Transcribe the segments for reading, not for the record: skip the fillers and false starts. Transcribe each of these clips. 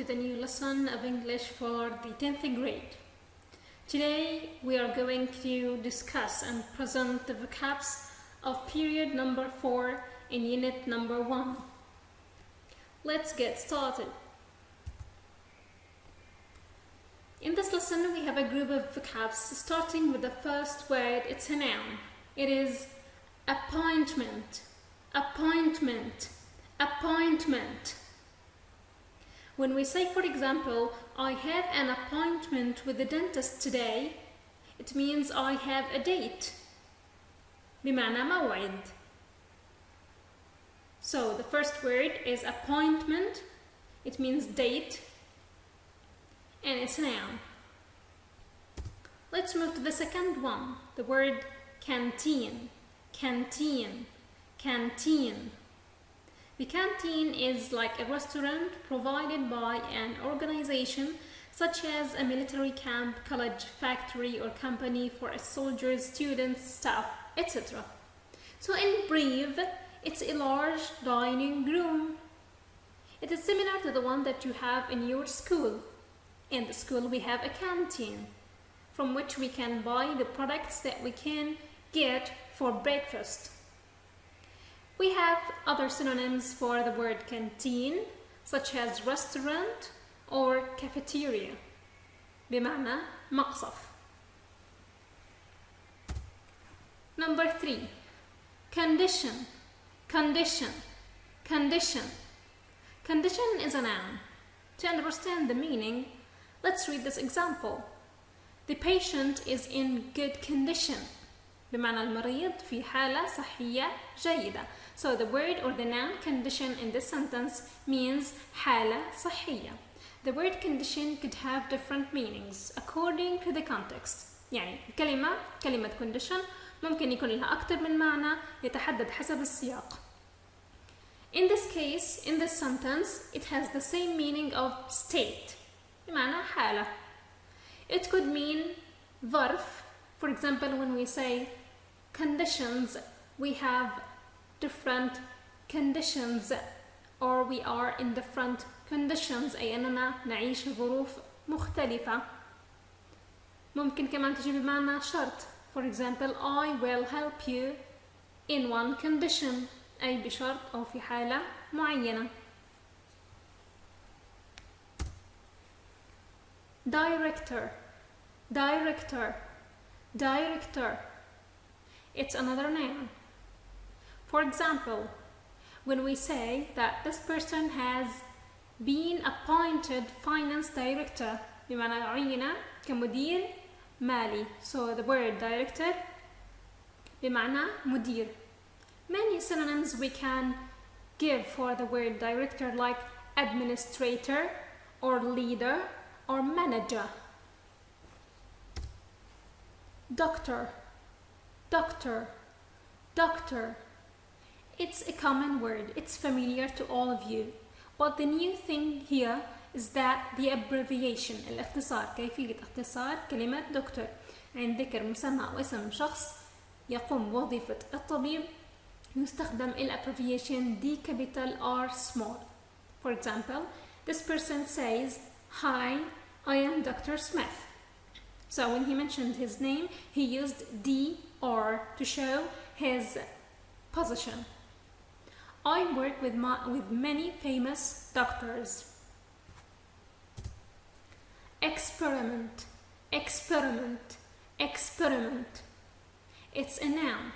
the new lesson of English for the 10th grade. Today we are going to discuss and present the vocabs of period number 4 in unit number 1. Let's get started. In this lesson we have a group of vocabs starting with the first word. It's a noun. It is appointment, appointment, appointment. When we say, for example, I have an appointment with the dentist today, it means I have a date. بمعنى موعد. So the first word is appointment. It means date and it's a noun. Let's move to the second one, the word canteen, canteen, canteen. The canteen is like a restaurant provided by an organization such as a military camp, college, factory or company for soldiers, students, staff, etc. So in brief, it's a large dining room. It is similar to the one that you have in your school. In the school we have a canteen from which we can buy the products that we can get for breakfast. We have other synonyms for the word canteen, such as restaurant or cafeteria. بمعنى مقصف. Number 3. Condition, condition, condition. Condition is a noun. To understand the meaning, let's read this example. The patient is in good condition. بمعنى المريض في حالة صحية جيدة. So the word or the noun condition in this sentence means حالة صحية. The word condition could have different meanings according to the context. يعني كلمة condition ممكن يكون لها أكثر من معنى يتحدد حسب السياق. In this case, in this sentence, it has the same meaning of state. بمعنى حالة. It could mean ظرف. For example, when we say conditions, we have different conditions or we are in different conditions أي أننا نعيش ظروف مختلفة. ممكن كمان تجي بمعنى شرط. For example, I will help you in one condition أي بشرط أو في حالة معينة. Director, director, director. It's another noun. For example, when we say that this person has been appointed finance director, بمعنى عين كمدير مالي. So the word director بمعنى مدير. Many synonyms we can give for the word director like administrator or leader or manager. Doctor, doctor, doctor. It's a common word. It's familiar to all of you. But the new thing here is that the abbreviation, الاختصار، كيفية اختصار كلمة دكتور عند ذكر مسمى أو اسم شخص يقوم بوظيفة الطبيب يستخدم abbreviation D capital R small. For example, this person says, "Hi, I am Dr. Smith." So when he mentioned his name, he used DR to show his position. I work with many famous doctors. Experiment, experiment, experiment. It's a noun.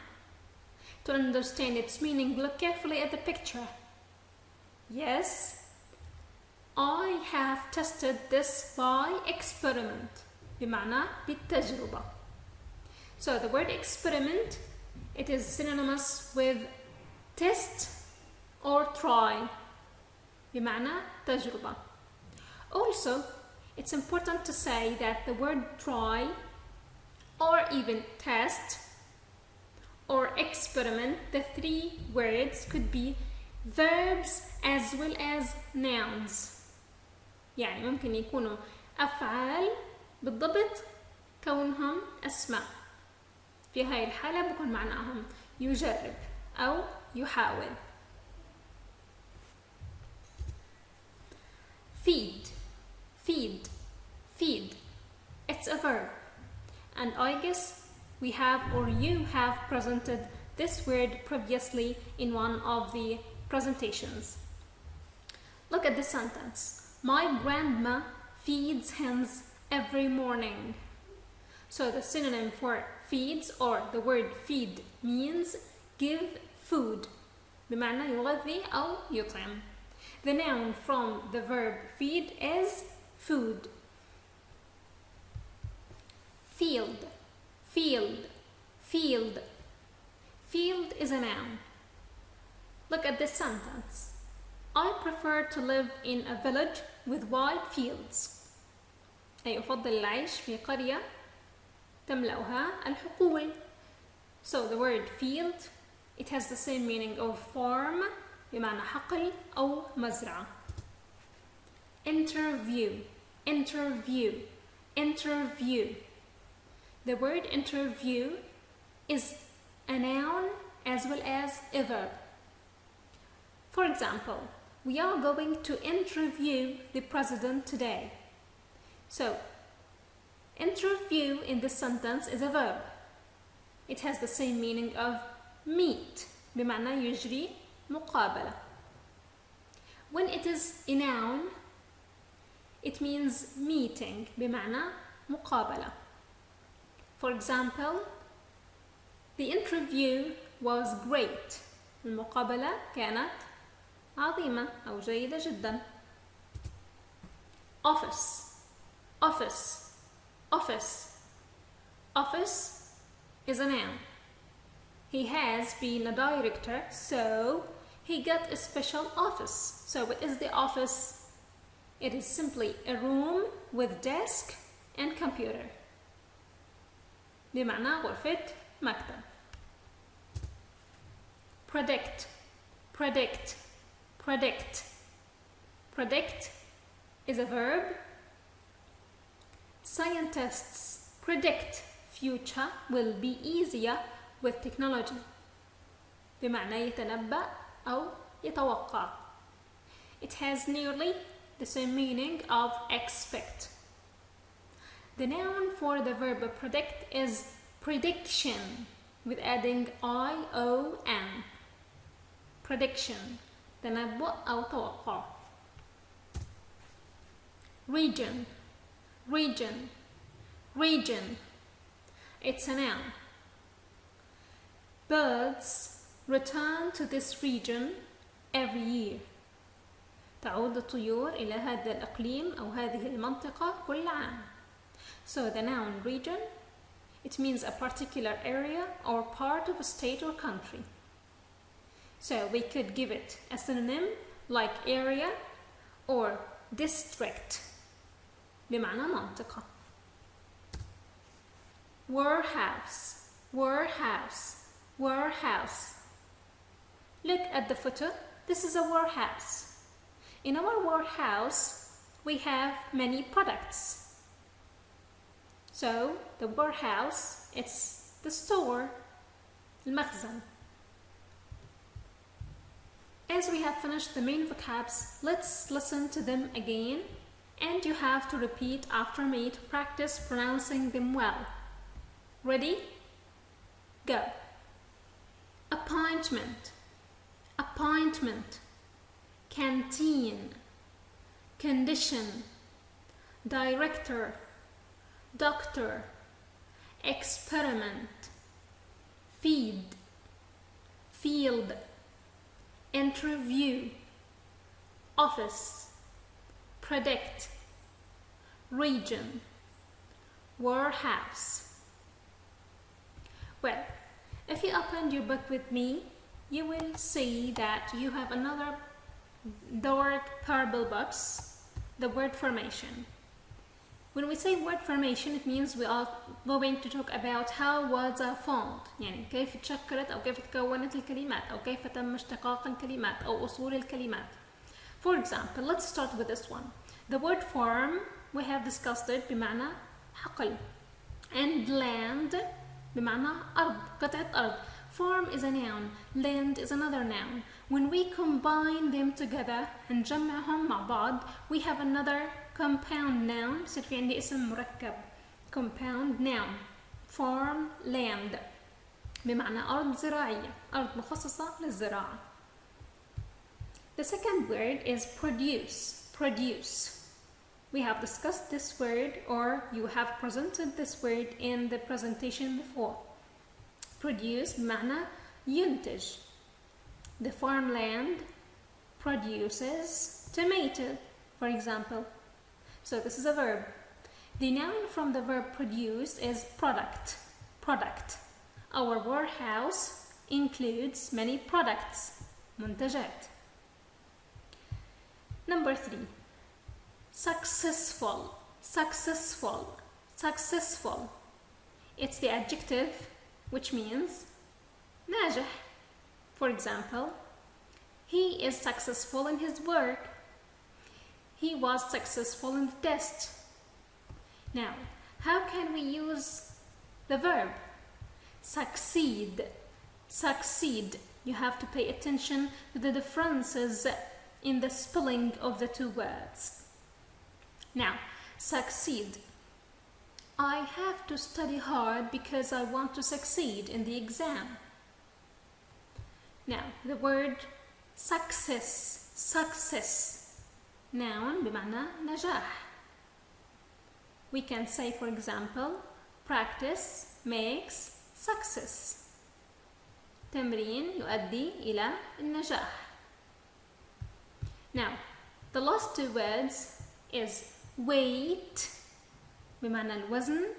To understand its meaning, look carefully at the picture. Yes, I have tested this by experiment. بمعنى بالتجربة. So the word experiment, it is synonymous with test or try. بمعنى تجربة. Also, it's important to say that the word try or even test or experiment, the three words could be verbs as well as nouns. يعني ممكن يكونوا أفعال بالضبط كونهم أسماء. في هاي الحالة بكون معناهم يجرب أو يحاول. Feed, feed, feed. It's a verb. And I guess we have, or you have, presented this word previously in one of the presentations. Look at the sentence. My grandma feeds hens every morning. So the synonym for feeds, or the word feed, means give food. بمعنى يغذي أو يطعم. The noun from the verb feed is food. Field, field, field. Field is a noun. Look at this sentence. I prefer to live in a village with wide fields. أي أفضل العيش في قرية تملأها الحقول. So the word field, it has the same meaning of farm, بمعنى حقل أو مزرعة. Interview, interview, interview. The word interview is a noun as well as a verb. For example, we are going to interview the president today. So, interview in this sentence is a verb. It has the same meaning of meet, بمعنى يجري مقابلة. When it is a noun, it means meeting, بمعنى مقابلة. For example, the interview was great. المقابلة كانت عظيمة أو جيدة جدا. Office, office, office. Office is a noun. He has been a director, so he got a special office. So what is the office? It is simply a room with desk and computer. بمعنى غرفة مكتب. Predict, predict, predict. Predict is a verb. Scientists predict future will be easier with technology. بمعنى يتنبأ أو يتوقع. It has nearly the same meaning of expect. The noun for the verb predict is prediction, with adding I-O-N. Prediction, تنبؤ أو توقع. Region, region, region. It's a noun. Birds return to this region every year. تعود الطيور إلى هذا الإقليم أو هذه المنطقة كل عام. So the noun region, it means a particular area or part of a state or country. So we could give it a synonym like area or district, بمعنى منطقة. Warehouse, warehouse, warehouse. Look at the photo. This is a warehouse. In our warehouse, we have many products. So the warehouse, it's the store, المخزن. As we have finished the main vocabs, let's listen to them again, and you have to repeat after me to practice pronouncing them well. Ready? Go. Appointment, appointment. Canteen, condition, director, doctor, experiment, feed, field, interview, office, predict, region, warehouse. Well, if you opened your book with me, you will see that you have another dark purple box, the word formation. When we say word formation, it means we are going to talk about how words are formed. يعني كيف تشكلت أو كيف تكونت الكلمات أو كيف تم اشتقاق الكلمات أو أصول الكلمات. For example, let's start with this one. The word form, we have discussed it بمعنى حقل. And land بمعنى أرض, قطعة أرض. Form is a noun, land is another noun. When we combine them together and نجمعهم مع بعض, we have another compound noun بصير في عندي اسم مركب compound noun farmland بمعنى أرض زراعية أرض مخصصة للزراعة. The second word is produce. We have discussed this word, or you have presented this word in the presentation before. Produce بمعنى ينتج. The farmland produces tomato, for example. So this is a verb. The noun from the verb produce is product. Our warehouse includes many products. منتجات. Number 3. Successful. It's the adjective which means ناجح. For example, he is successful in his work. He was successful in the test. Now, how can we use the verb? Succeed. You have to pay attention to the differences in the spelling of the two words. Now, succeed. I have to study hard because I want to succeed in the exam. Now, the word success. Noun بمعنى نجاح. We can say, for example, practice makes success. تمرين يؤدي إلى النجاح. Now, the last two words is weight بمعنى الوزن.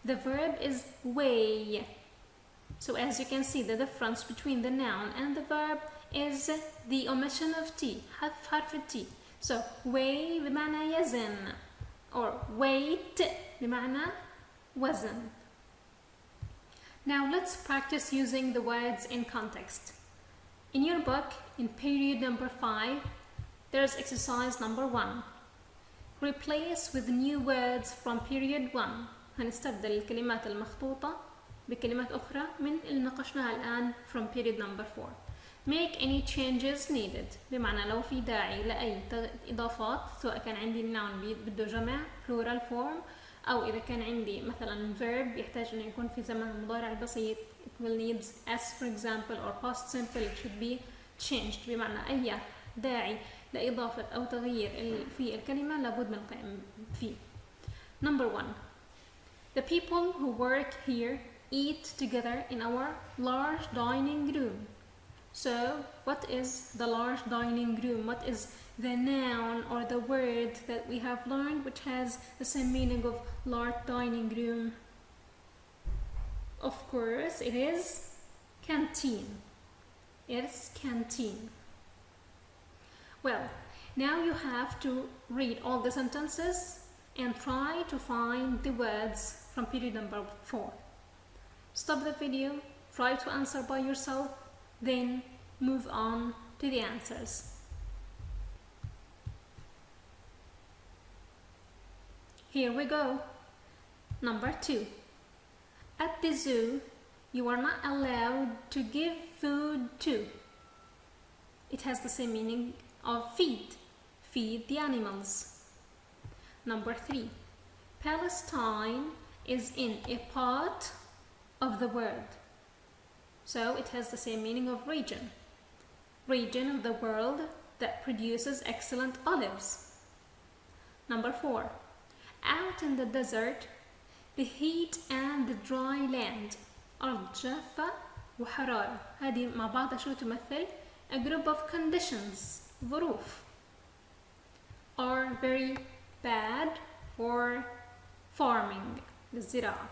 The verb is weigh. So as you can see, the difference between the noun and the verb is the omission of T, حذف حرف T. So weigh بمعنى يزن, or weight بمعنى وزن. Now let's practice using the words in context. In your book, in period number 5, there's exercise number 1. Replace with new words from period 1. هنستبدل الكلمات المخطوطة بكلمات أخرى من اللي ناقشناها الآن from period number 4. Make any changes needed. بمعنى لو في داعي لأي إضافات، سواء كان عندي noun بده جمع plural form، أو إذا كان عندي مثلا verb يحتاج إنه يكون في زمن المضارع البسيط، it will need as for example or past simple, it should be changed. بمعنى أي داعي لإضافة أو تغيير في الكلمة لابد من القيام فيه. Number 1. The people who work here eat together in our large dining room. So, what is the large dining room? What is the noun or the word that we have learned which has the same meaning of large dining room? Of course, it is canteen. It's canteen. Well, now you have to read all the sentences and try to find the words from period number 4. Stop the video, try to answer by yourself, then move on to the answers. Here we go. Number 2. At the zoo, you are not allowed to give food to. It has the same meaning of feed. Feed the animals. Number 3. Palestine is in a part of the world. So it has the same meaning of region. Region of the world that produces excellent olives. Number 4. Out in the desert, the heat and the dry land. أرض جافة وحرارة. هذه مع بعضها شو تمثل؟ A group of conditions. ظروف. Are very bad for farming. للزراعة.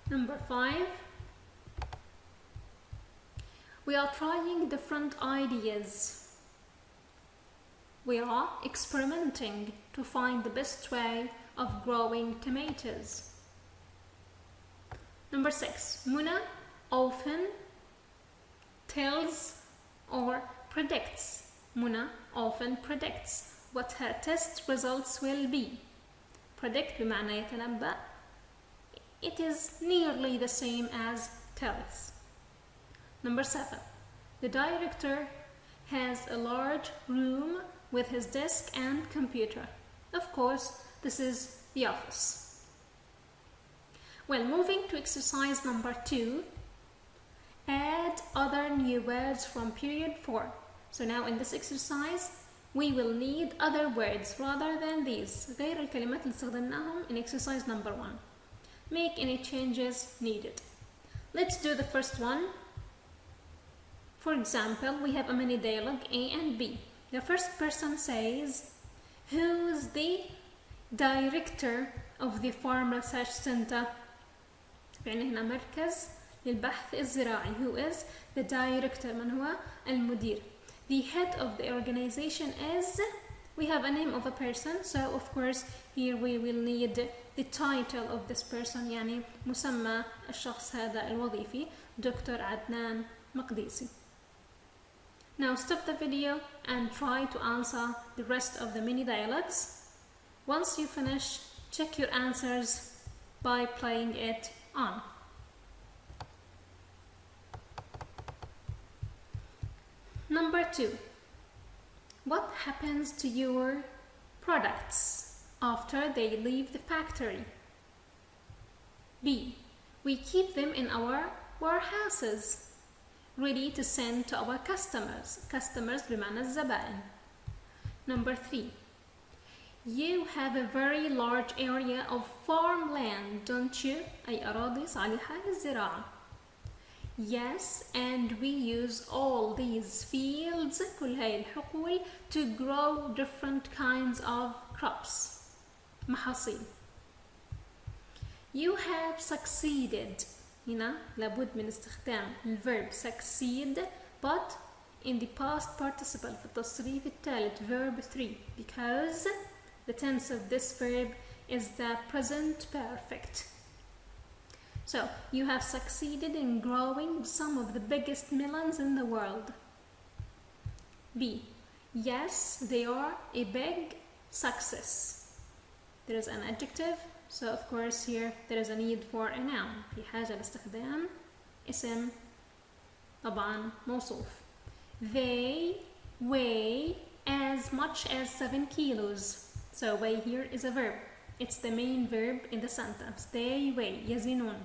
Number 5. We are trying different ideas. We are experimenting to find the best way of growing tomatoes. Number 6. Muna often tells or predicts. Muna often predicts what her test results will be. Predict بمعنى يتنبأ. It is nearly the same as tells. Number 7. The director has a large room with his desk and computer. Of course, this is the office. Well, moving to exercise number 2, add other new words from period 4. So now in this exercise, we will need other words rather than these, غير الكلمات اللي استخدمناهم in exercise number 1. Make any changes needed. Let's do the first one. For example, we have a mini dialogue A and B. The first person says, who's the director of the farm research center? يعني هنا مركز للبحث الزراعي. Who is the director? من هو المدير. The head of the organization is, we have a name of a person, so of course here we will need the title of this person, يعني مسمى الشخص هذا الوظيفي, دكتور عدنان مقديسي. Now stop the video and try to answer the rest of the mini dialogues. Once you finish, check your answers by playing it on. Number 2. What happens to your products after they leave the factory? B. We keep them in our warehouses, ready to send to our customers. Customers بمعنى الزبائن. Number 3. You have a very large area of farmland, don't you? أي أراضي صالحة للزراعة. Yes, and we use all these fields, كل هاي الحقول, to grow different kinds of crops. محاصيل. You have succeeded. هنا لابد من استخدام الverb succeed, but in the past participle في التصريف الثالث verb 3, because the tense of this verb is the present perfect. So, you have succeeded in growing some of the biggest melons in the world. B. Yes, they are a big success. There is an adjective, so of course here there is a need for a noun. في حاجة لاستخدام اسم طبعا موصوف. They weigh as much as 7 kilos. So weigh here is a verb. It's the main verb in the sentence. They weigh, يزنون.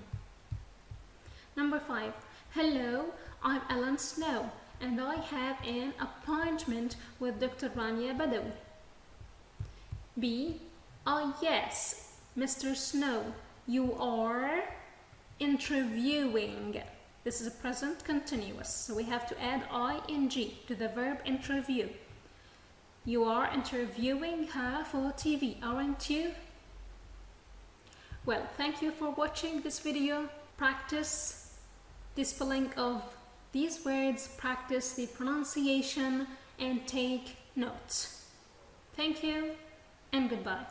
Number 5. Hello, I'm Alan Snow, and I have an appointment with Dr. Rania Badawi. B. Yes, Mr. Snow, you are interviewing. This is a present continuous, so we have to add ing to the verb interview. You are interviewing her for TV, aren't you? Well, thank you for watching this video. Practice the spelling of these words, practice the pronunciation, and take notes. Thank you and goodbye.